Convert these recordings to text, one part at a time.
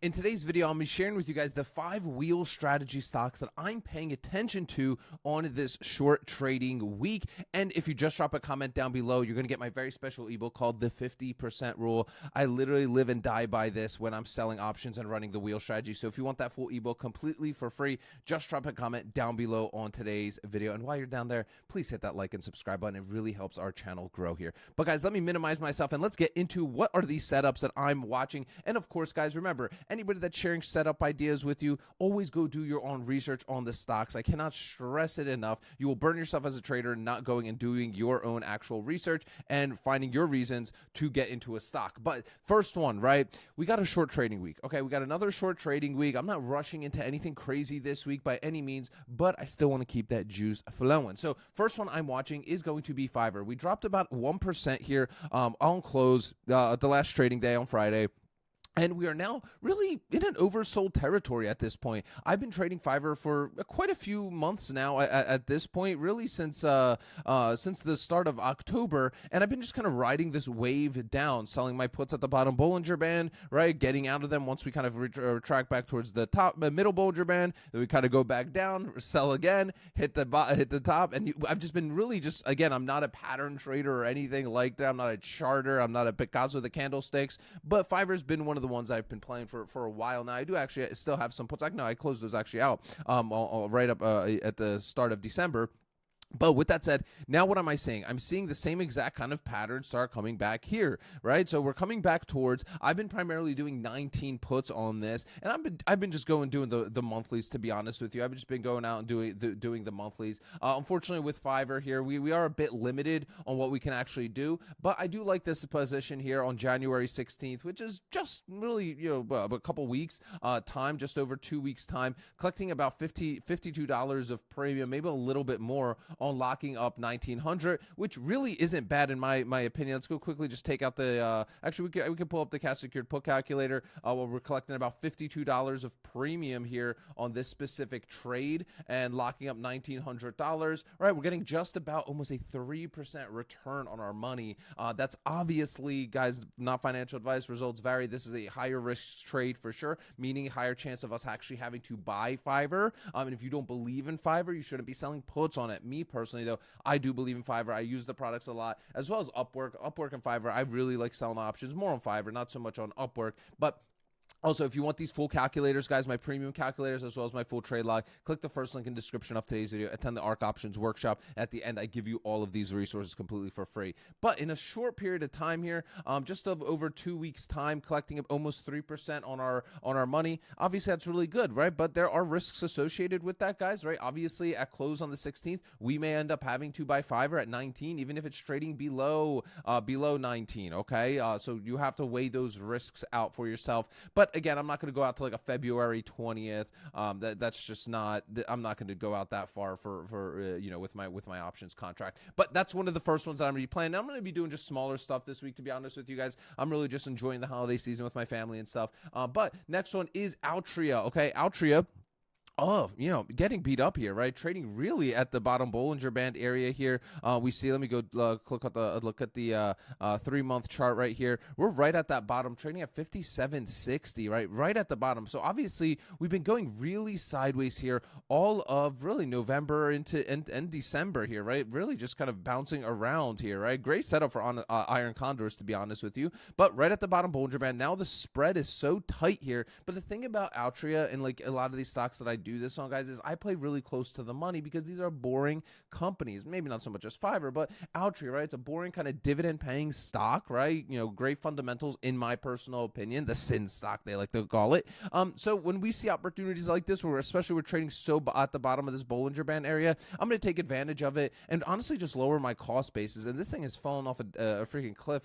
In today's video, I'm sharing with you guys the 5-wheel strategy stocks that I'm paying attention to on this short trading week. And if you just drop a comment down below, you're going to get my very special ebook called The 50% Rule. I literally live and die by this when I'm selling options and running the wheel strategy. So if you want that full ebook completely for free, just drop a comment down below on today's video. And while you're down there, please hit that like and subscribe button. It really helps our channel grow here. But guys, let me minimize myself and let's get into what are these setups that I'm watching. And of course, guys, remember, anybody that's sharing setup ideas with you, always go do your own research on the stocks. I cannot stress it enough. You will burn yourself as a trader not going and doing your own actual research and finding your reasons to get into a stock. But first one, right? We got a short trading week. Okay, we got another short trading week. I'm not rushing into anything crazy this week by any means, but I still want to keep that juice flowing. So first one I'm watching is going to be Fiverr. We dropped about 1% here on close the last trading day on Friday. And we are now really in an oversold territory at this point. I've been trading Fiverr for quite a few months now at this point, really since the start of October. And I've been just kind of riding this wave down, selling my puts at the bottom Bollinger Band, right? Getting out of them once we kind of retract back towards the top, middle Bollinger Band. Then we kind of go back down, sell again, hit the top. And I've just been really again, I'm not a pattern trader or anything like that. I'm not a charter. I'm not a Picasso of the candlesticks. But Fiverr's been one of the ones I've been playing for a while now. I do actually still have some puts. I closed those actually out right up at the start of December. But with that said, now what am I seeing? I'm seeing the same exact kind of pattern start coming back here, right? So we're coming back towards, I've been primarily doing 19 puts on this, and I've been just doing the monthlies, to be honest with you. I've just been going out and doing the monthlies. Unfortunately, with Fiverr here, we are a bit limited on what we can actually do, but I do like this position here on January 16th, which is just really, a couple weeks time, just over 2 weeks time, collecting about $52 of premium, maybe a little bit more on locking up 1900, which really isn't bad in my opinion. Let's go quickly just take out the actually we can pull up the cash secured put calculator. Well, we're collecting about $52 of premium here on this specific trade and locking up $1900. All right, we're getting just about almost a 3% return on our money. That's obviously, guys, not financial advice. Results vary. This is a higher risk trade for sure, meaning higher chance of us actually having to buy Fiverr. And if you don't believe in Fiverr, you shouldn't be selling puts on it. Me personally, though, I do believe in Fiverr. I use the products a lot, as well as Upwork and Fiverr. I really like selling options, more on Fiverr, not so much on Upwork. But also, if you want these full calculators, guys, my premium calculators, as well as my full trade log, click the first link in the description of today's video. Attend the Ark Options workshop. At the end, I give you all of these resources completely for free. But in a short period of time here, just over 2 weeks' time, collecting almost 3% on our money. Obviously, that's really good, right? But there are risks associated with that, guys, right? Obviously, at close on the 16th, we may end up having to buy Fiverr at 19, even if it's trading below 19. Okay, so you have to weigh those risks out for yourself. But again, I'm not going to go out to like a February 20th. That's just not. I'm not going to go out that far for with my options contract. But that's one of the first ones that I'm going to be playing. Now, I'm going to be doing just smaller stuff this week, to be honest with you guys. I'm really just enjoying the holiday season with my family and stuff. But next one is Altria. Okay, Altria. Oh, getting beat up here, right? Trading really at the bottom Bollinger Band area here. We see, let me go look at the 3-month chart right here. We're right at that bottom, trading at 57.60, right at the bottom. So obviously, we've been going really sideways here all of really November into and December here, right? Really just kind of bouncing around here, right? Great setup for iron condors, to be honest with you. But right at the bottom Bollinger Band, now the spread is so tight here. But the thing about Altria and like a lot of these stocks that I do this on, guys, is I play really close to the money because these are boring companies. Maybe not so much as Fiverr, but Altria, right? It's a boring kind of dividend paying stock, right? Great fundamentals in my personal opinion, the sin stock they like to call it. So when we see opportunities like this, where especially we're trading so at the bottom of this Bollinger Band area, I'm going to take advantage of it and honestly just lower my cost basis. And this thing has fallen off a freaking cliff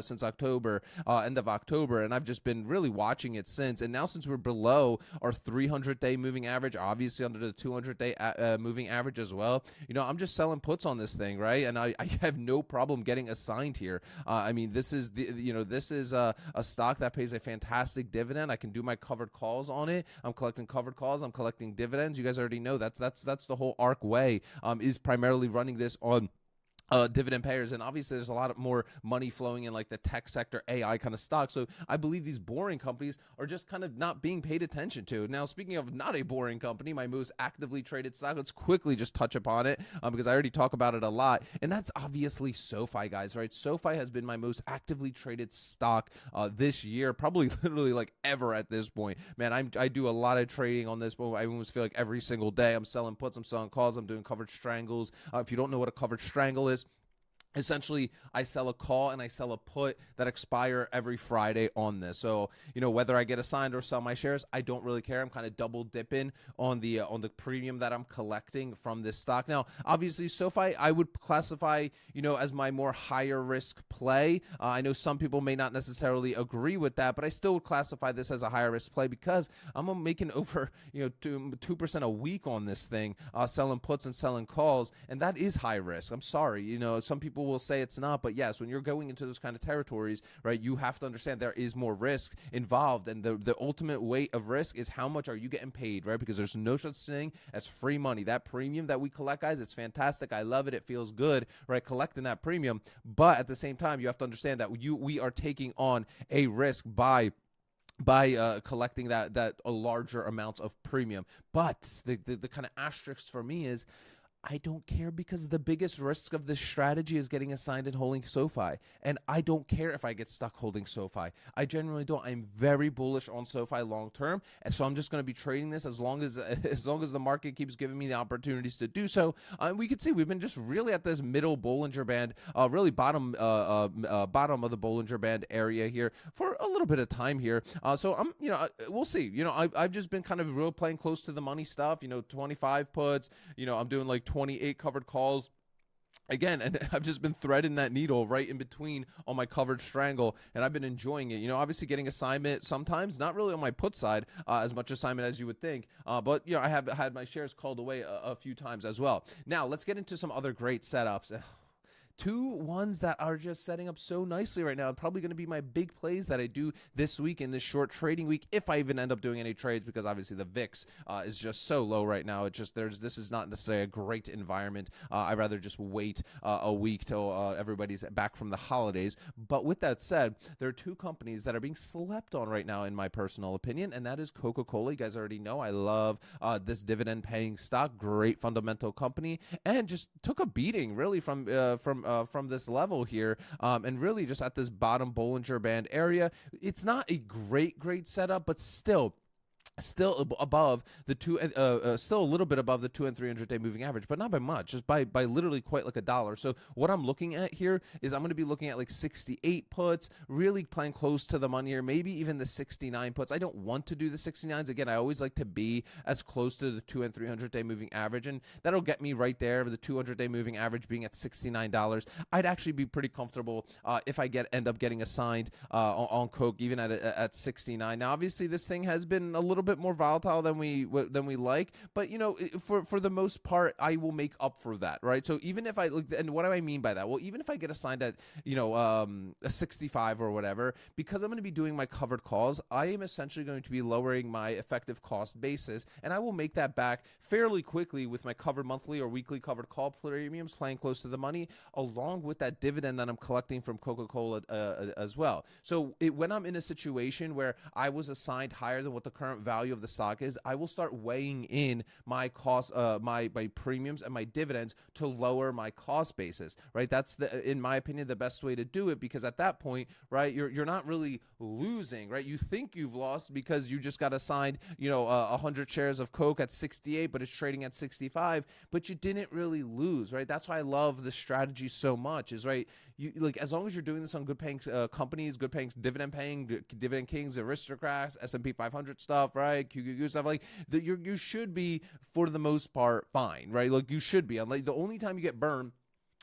since October, end of October, and I've just been really watching it since. And now since we're below our 300-day moving average, obviously under the 200-day moving average as well, I'm just selling puts on this thing, right? And I have no problem getting assigned here. I mean, this is a stock that pays a fantastic dividend. I can do my covered calls on it. I'm collecting covered calls. I'm collecting dividends. You guys already know that's the whole Ark way. Is primarily running this on dividend payers, and obviously there's a lot of more money flowing in like the tech sector, AI kind of stock. So I believe these boring companies are just kind of not being paid attention to. Now, speaking of not a boring company, my most actively traded stock, let's quickly just touch upon it because I already talk about it a lot, and that's obviously SoFi, guys, right? SoFi has been my most actively traded stock this year, probably literally like ever at this point. Man, I do a lot of trading on this, but I almost feel like every single day I'm selling puts, I'm selling calls, I'm doing covered strangles. If you don't know what a covered strangle is, essentially, I sell a call and I sell a put that expire every Friday on this. So, whether I get assigned or sell my shares, I don't really care. I'm kind of double dipping on the premium that I'm collecting from this stock. Now, obviously, SoFi, I would classify, as my more higher risk play. I know some people may not necessarily agree with that, but I still would classify this as a higher risk play because I'm making over, 2% a week on this thing, selling puts and selling calls, and that is high risk. I'm sorry, some people will say it's not, but yes, when you're going into those kind of territories, right, you have to understand there is more risk involved, and the ultimate weight of risk is how much are you getting paid, right? Because there's no such thing as free money. That premium that we collect, guys, it's fantastic. I love it. It feels good, right, collecting that premium. But at the same time, you have to understand that we are taking on a risk by collecting that a larger amounts of premium. But the kind of asterisk for me is I don't care because the biggest risk of this strategy is getting assigned and holding SoFi. And I don't care if I get stuck holding SoFi. I genuinely don't. I'm very bullish on SoFi long term. And so I'm just going to be trading this as long as the market keeps giving me the opportunities to do so. We can see we've been just really at this middle Bollinger Band, really bottom of the Bollinger Band area here for a little bit of time here. So I'm, we'll see. I've just been kind of real playing close to the money stuff, 25 puts, I'm doing like 28 covered calls. Again, and I've just been threading that needle right in between on my covered strangle, and I've been enjoying it. Obviously getting assignment sometimes, not really on my put side, as much assignment as you would think, but I have had my shares called away a few times as well. Now, let's get into some other great setups. Two ones that are just setting up so nicely right now. Probably going to be my big plays that I do this week in this short trading week, if I even end up doing any trades, because obviously the VIX is just so low right now. This is not necessarily a great environment. I'd rather just wait a week till everybody's back from the holidays. But with that said, there are two companies that are being slept on right now, in my personal opinion, and that is Coca-Cola. You guys already know I love this dividend-paying stock. Great fundamental company, and just took a beating really from this level here, and really just at this bottom Bollinger Band area. It's not a great setup, but still above the still a little bit above the 200 and 300 day moving average, but not by much, just by literally quite like $1. So what I'm looking at here is I'm going to be looking at like 68 puts, really playing close to the money here, maybe even the 69 puts. I don't want to do the 69s. Again, I always like to be as close to the 200 and 300 day moving average, and that'll get me right there, the 200 day moving average being at $69. I'd actually be pretty comfortable if I end up getting assigned on Coke even at 69. Now, obviously, this thing has been a little bit more volatile than we like, but for the most part, I will make up for that, right? So even if and what do I mean by that? Well, even if I get assigned at a 65 or whatever, because I'm going to be doing my covered calls, I am essentially going to be lowering my effective cost basis, and I will make that back fairly quickly with my covered monthly or weekly covered call premiums playing close to the money, along with that dividend that I'm collecting from Coca-Cola as well. So when I'm in a situation where I was assigned higher than what the current value of the stock is, I will start weighing in my cost, my premiums and my dividends to lower my cost basis, right? That's in my opinion, the best way to do it, because at that point, right, you're not really losing, right? You think you've lost because you just got assigned, 100 shares of Coke at 68, but it's trading at 65, but you didn't really lose, right? That's why I love this strategy so much, is right. You as long as you're doing this on good paying companies, good paying dividend kings, aristocrats, S&P 500 stuff, right? QQQ stuff, you should be, for the most part, fine, right? You should be. The only time you get burned,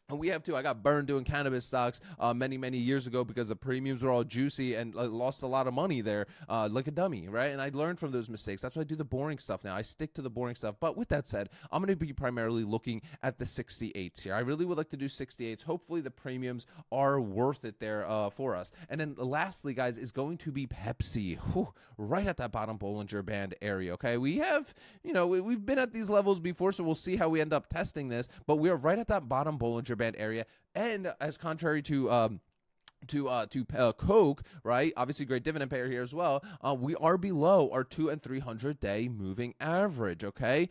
and we have too. I got burned doing cannabis stocks many years ago because the premiums were all juicy and lost a lot of money there like a dummy, right? And I learned from those mistakes. That's why I do the boring stuff now. I stick to the boring stuff. But with that said, I'm going to be primarily looking at the 68s here. I really would like to do 68s. Hopefully the premiums are worth it there for us. And then lastly, guys, is going to be Pepsi. Whew, right at that bottom Bollinger Band area, okay? We have, we've been at these levels before, so we'll see how we end up testing this. But we are right at that bottom Bollinger Band band area. And as contrary to Coke, right? Obviously, great dividend payer here as well. We are below our 2 and 300 day moving average. Okay,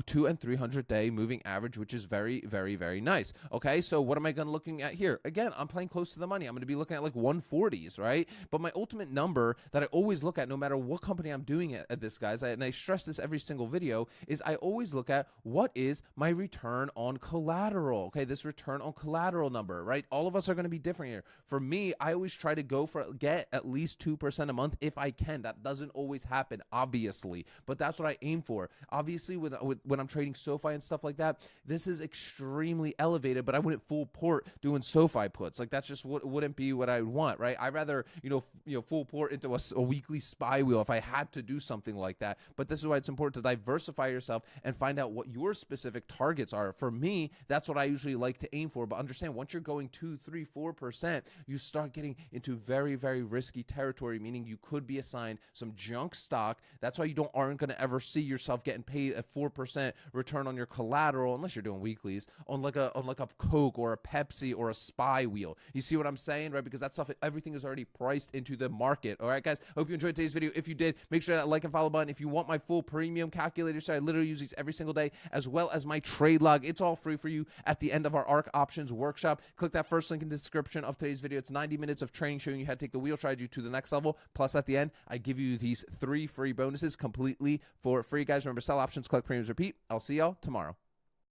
2 and 300 day moving average, which is very, very, very nice. Okay, so what am I going to looking at here? Again, I'm playing close to the money. I'm going to be looking at like 140s, right? But my ultimate number that I always look at, no matter what company I'm doing it at this, guys, and I stress this every single video, is I always look at what is my return on collateral. Okay, this return on collateral number, right? All of us are going to be different here. For me, I always try to get at least 2% a month if I can. That doesn't always happen, obviously, but that's what I aim for. Obviously, when I'm trading SoFi and stuff like that, this is extremely elevated, but I wouldn't full port doing SoFi puts. Like, that's just wouldn't be what I would want, right? I'd rather, full port into a weekly SPY wheel if I had to do something like that. But this is why it's important to diversify yourself and find out what your specific targets are. For me, that's what I usually like to aim for. But understand, once you're going 2, 3, 4%, you start getting into very, very risky territory, meaning you could be assigned some junk stock. That's why you aren't going to ever see yourself getting paid a 4% return on your collateral, unless you're doing weeklies, on like a Coke or a Pepsi or a SPY wheel. You see what I'm saying, right? Because that stuff, everything is already priced into the market. All right, guys, hope you enjoyed today's video. If you did, make sure that like and follow button. If you want my full premium calculator, so I literally use these every single day, as well as my trade log, it's all free for you at the end of our Ark Options workshop. Click that first link in the description of today's video. It's 90 minutes of training showing you how to take the wheel strategy to the next level. Plus, at the end, I give you these 3 free bonuses completely for free, guys. Remember, sell options, collect premiums, repeat. I'll see y'all tomorrow.